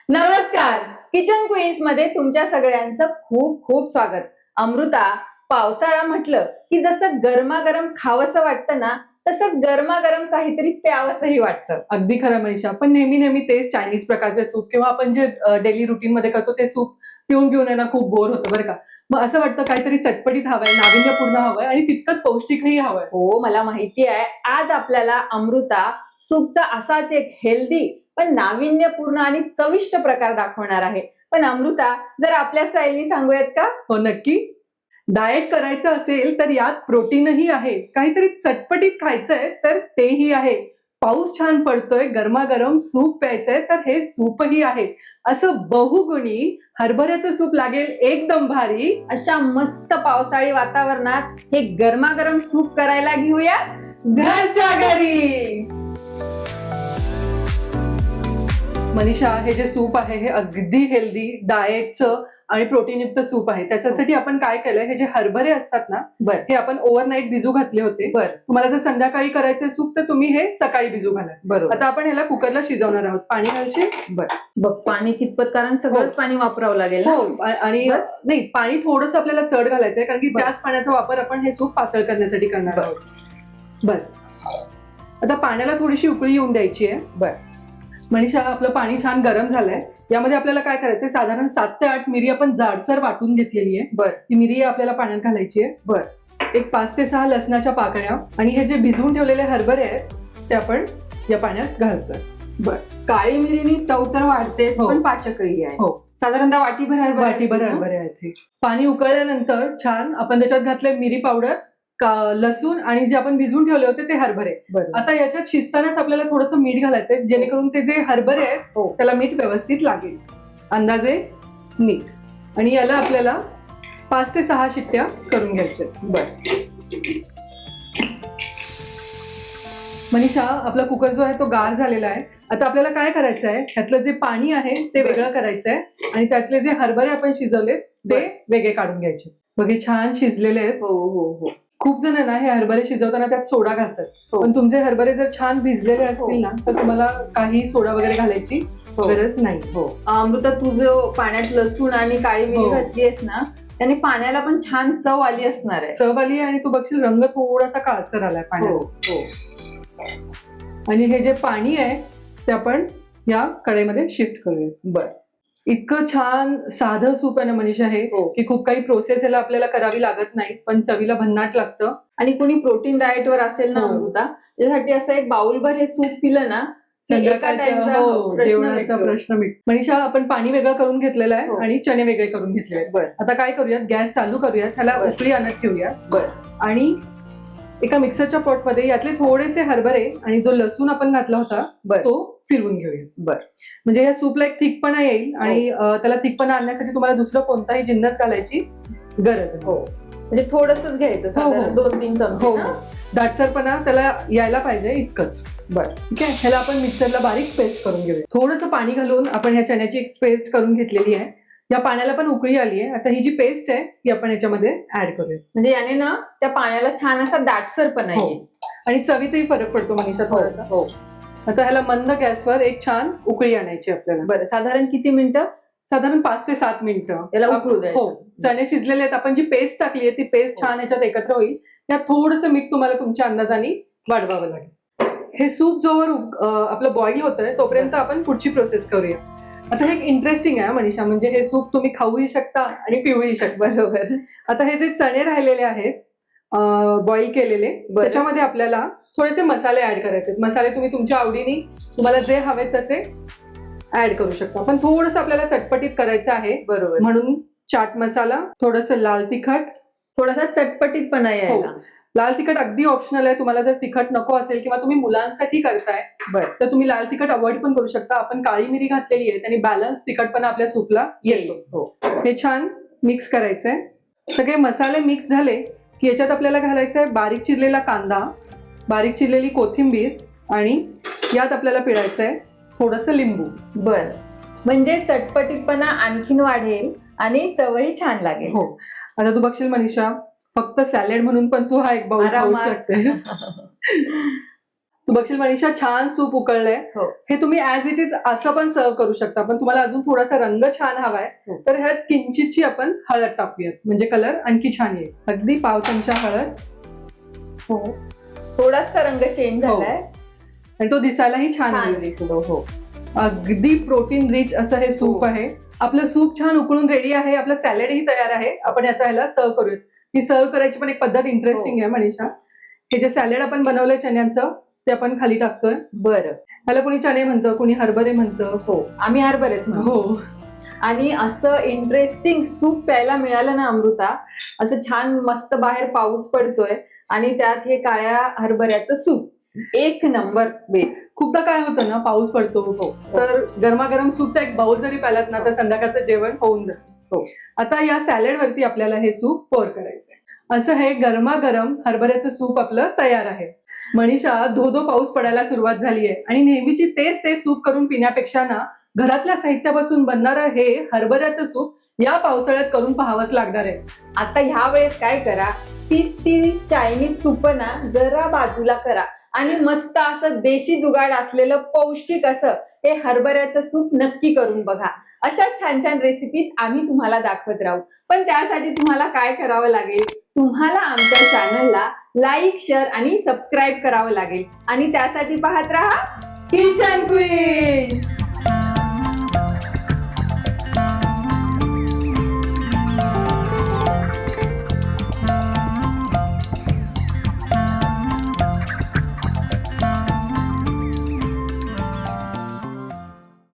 नमस्कार. Kitchen queens मध्ये तुमच्या सगळ्यांचं खूप खूप स्वागत. अमृता, पावसाळा म्हटलं की जसं गरमागरम खावंसं वाटतं ना, तसंच गरमागरम काहीतरी प्यावंसंही वाटतं. अगदी खरं मनीषा. पण नेहमी नेहमी तेच चायनीज प्रकारचे सूप किंवा आपण जे डेली रुटीन मध्ये करतो ते सूप पिऊन पिऊन आहे ना खूप बोर होतं बरं का. मग असं वाटतं काहीतरी चटपटीत हवंय, नाविन्यपूर्ण हवंय आणि तितकंच पौष्टिकही हवंय. हो, मला माहिती आहे. आज आपल्याला अमृता सूपचा असाच एक हेल्दी पण नाविन्यपूर्ण आणि चविष्ट प्रकार दाखवणार आहे. पण अमृता, जर आपल्या स्टाईलनी सांगूयात का? हो नक्की. डाएट करायचं असेल तर यात प्रोटीनही आहे, काहीतरी चटपटीत खायचंय तर तेही आहे, पाऊस छान पडतोय, गरमागरम सूप प्यायचंय तर हे सूपही आहे. असं बहुगुणी हरभऱ्याचं सूप लागेल एकदम भारी. अशा मस्त पावसाळी वातावरणात हे गरमागरम सूप करायला घेऊया घरच्या घरी. मनीषा, हे जे सूप आहे हे अगदी हेल्दी डाएटचं आणि प्रोटीनयुक्त सूप आहे. त्याच्यासाठी आपण काय केलंय, हे जे हरभरे असतात ना बर हे आपण ओव्हरनाईट भिजू घातले होते. बर तुम्हाला जर संध्याकाळी करायचे सूप तर तुम्ही हे सकाळी भिजू घाला. बरोबर. आता आपण ह्याला कुकरला शिजवणार आहोत. पाणी घालशील? बघ पाणी कितपत, कारण सगळंच पाणी वापरावं लागेल ना? हो. आणि बस? नाही, पाणी थोडंसं आपल्याला चढ घालायचंय कारण की बर. त्याच पाण्याचा वापर आपण हे सूप पातळ करण्यासाठी करणार बर. आहोत. बस. आता पाण्याला थोडीशी उकळी येऊन द्यायची आहे. बर. मनीषा, आपलं पाणी छान गरम झालंय. यामध्ये आपल्याला काय करायचंय, साधारण 7 ते 8 मिरी आपण जाडसर वाटून घेतलेली आहे. बर. ती मिरी आपल्याला पाण्यात घालायची आहे. बर. एक 5 ते 6 लसणाच्या पाकळ्या आणि हे जे भिजवून ठेवलेले हरभरे आहेत ते आपण या पाण्यात घालतोय. बर. काळी मिरीनी चव तर वाढते, हो. पण पाचकही आहे. हो, साधारणतः वाटीभर हरभरे वाटीभर असतील ना? हरभरे आहेत हे. पाणी उकळल्यानंतर छान आपण त्याच्यात घातले मिरी पावडर, लसूण आणि जे आपण भिजवून ठेवले होते ते हरभरे. बरोबर. आता याच्यात शिजतानाच आपल्याला थोडंसं मीठ घालायचंय जेणेकरून ते जे हरभरे आहेत हो. त्याला मीठ व्यवस्थित लागेल. अंदाजे मीठ. आणि याला आपल्याला 5 ते 6 शिट्ट्या करून घ्यायच्या. बर. मनीषा, आपला कुकर जो आहे तो गार झालेला आहे. आता आपल्याला काय करायचं आहे, ह्यातलं जे पाणी आहे ते वेगळं करायचंय आणि त्यातले जे हरभरे आपण शिजवले ते वेगळे काढून घ्यायचे. बघ, हे छान शिजलेले आहेत. हो हो हो. खूप जण ना हे हरभरे शिजवताना त्यात सोडा घालतात. हो. पण तुमचे हरभरे जर छान भिजलेले असतील ना तर तुम्हाला काही सोडा वगैरे घालायची गरज नाही. हो. अमृता, तू जो पाण्यात लसूण आणि काळी मिरी हो. घातलीयस ना, त्याने पाण्याला पण छान चव आली असणार आहे. चव आली आणि तू बघशील रंग थोडासा काळसर आलाय हो पाण्यात. हो. आणि हे जे पाणी आहे ते आपण या कढईमध्ये शिफ्ट करूया. बर. इतकं छान साधं सूप आहे ना मनीषा हे, हो. की खूप काही प्रोसेस याला आपल्याला करावी लागत नाही, पण चवीला भन्नाट लागतं. आणि कोणी प्रोटीन डाएट वर असेल ना हो. अमृता, त्यासाठी असं एक बाउलभर हे सूप पिलं ना की एका संध्याकाळच्या टाइमचा जेवणाचा प्रश्न मिटतो. मनीषा, आपण पाणी वेगळं करून घेतलेलं आहे हो. आणि चणे वेगळे करून घेतले आहेत. बर. आता काय करूयात, गॅस चालू करूयात, ह्याला बर. उकळी आणत ठेवूया. बर. आणि एका मिक्सरच्या पॉटमध्ये यातले थोडेसे हरभरे आणि जो लसूण आपण घातला होता बर. तो फिरवून घेऊया. बर. म्हणजे या सूपला एक थिकपणा येईल आणि त्याला थिकपणा आणण्यासाठी तुम्हाला दुसरं कोणताही जिन्नस घालायची गरज नाही. हो, म्हणजे थोडंसंच घ्यायचं, साधारण 2-3 चमचे. हो, ना? दाटसरपणा त्याला यायला पाहिजे इतकंच. बर. ठीक आहे. ह्याला आपण मिक्सरला बारीक पेस्ट करून घेऊया. थोडंसं पाणी घालून आपण ह्या चण्याची पेस्ट करून घेतलेली आहे. या पाण्याला पण उकळी आली आहे. आता ही जी पेस्ट आहे ती आपण याच्यामध्ये ऍड करूया. म्हणजे याने ना त्या पाण्याला छान असा दाटसरपणा हो. येईल. आणि चवीतही फरक पडतो मनीषा थोडासा. हो. आता ह्याला मंद गॅसवर एक छान उकळी आणायची आपल्याला. बरं, साधारण किती मिनिटं साधारण 5 ते 7 मिनिटं याला उकळू द्यायचं? हो. चणे शिजलेले आहेत. आपण जी पेस्ट टाकली आहे ती पेस्ट छान याच्यात एकत्र होईल. त्यात थोडंसं मीठ तुम्हाला तुमच्या अंदाजाने वाढवावं लागेल. हे सूप जोवर आपलं बॉईल होतंय तोपर्यंत आपण पुढची प्रोसेस करूया. आता हे एक इंटरेस्टिंग आहे मनीषा, म्हणजे हे सूप तुम्ही खाऊही शकता आणि पिऊही शकता. बरोबर. आता हे जे चणे राहिलेले आहेत बॉईल केलेले, त्याच्यामध्ये आपल्याला थोडेसे मसाले ऍड करायचे. मसाले तुम्ही तुमच्या आवडीने तुम्हाला जे हवेत तसे ऍड करू शकता. पण थोडंसं आपल्याला चटपटीत करायचं आहे. बरोबर. म्हणून चाट मसाला, थोडंसं लाल तिखट, थोडासा चटपटीतपणा यायला. लाल तिखट अगदी ऑप्शनल आहे. तुम्हाला जर तिखट नको असेल किंवा तुम्ही मुलांसाठी करताय तर तुम्ही लाल तिखट अवॉइड पण करू शकता. आपण काळी मिरी घातलेली आहे, त्याने बॅलन्स तिखटपणा आपल्या सूपला येतो. हो. हे छान मिक्स करायचंय. सगळे मसाले मिक्स झाले की याच्यात आपल्याला घालायचंय बारीक चिरलेला कांदा, बारीक चिरलेली कोथिंबीर आणि यात आपल्याला पिळायचंय थोडंसं लिंबू. बर. म्हणजे चटपटीतपणा आणखीन वाढेल आणि चवही छान लागेल. हो. आता तू बघशील मनीषा, फक्त सॅलेड म्हणून पण तू हा एक बाउल खाऊ आरामात. शकतेस. तू बघशील मनीषा छान सूप उकळलंय. हो. हे तुम्ही ऍज इट इज असं पण सर्व करू शकता, पण तुम्हाला अजून थोडासा रंग छान हवाय हो. तर ह्यात किंचितची आपण हळद टाकूयात, म्हणजे कलर आणखी छान येईल. अगदी पाव चमचा हळद. हो, थोडासा रंग चेंज हो. झालाय आणि तो दिसायलाही छान छान दिसेल. दिसतो. हो, अगदी प्रोटीन रिच असं हे सूप हो. आहे. आपलं सूप छान उकळून रेडी आहे. आपलं सॅलडही तयार आहे. आपण आता ह्याला सर्व करूयात. ही सर्व करायची पण एक पद्धत इंटरेस्टिंग आहे मनीषा. हे जे सॅलड आपण बनवलंय चण्याचं ते आपण खाली टाकतोय. बरं. ह्याला कोणी चणे म्हणतं, कोणी हरभरे म्हणतं. हो, आम्ही हरभरेच म्हणतो. हो. आणि असं इंटरेस्टिंग सूप प्यायला मिळालं ना अमृता, असं छान मस्त बाहेर पाऊस पडतोय आणि त्यात हे काळ्या हरभऱ्याचं सूप, एक नंबर बेत. खूपदा काय होतं ना, पाऊस पडतो हो. तर गरमागरम सूपचा एक बाउल जरी प्यालात ना तर संध्याकाळचं जेवण होऊन जातं. हो. आता या सॅलड वरती आपल्याला हे सूप पोर करायचंय. असं हे गरमागरम हरभऱ्याचं सूप आपलं तयार आहे. मनीषा, धो धो पाऊस पडायला सुरुवात झाली आहे आणि नेहमीची तेच सूप करून पिण्यापेक्षा ना घरातल्या साहित्यापासून बनणारं हे हरभऱ्याचं सूप या पावसाळ्यात करून पाहावंच लागणार आहे. आता ह्या वेळेस काय करा, ती चायनीज सूप ना जरा बाजूला करा आणि मस्त असं देशी जुगाड असलेलं पौष्टिक असं हे हरभऱ्याचं सूप नक्की करून बघा. अशा छान छान रेसिपीज आम्ही तुम्हाला दाखवत राहू. पण त्यासाठी तुम्हाला काय करावं लागेल, तुम्हाला आमच्या चॅनलला लाईक, शेअर आणि सबस्क्राईब करावं लागेल. आणि त्यासाठी पाहत राहा किचन क्वीन.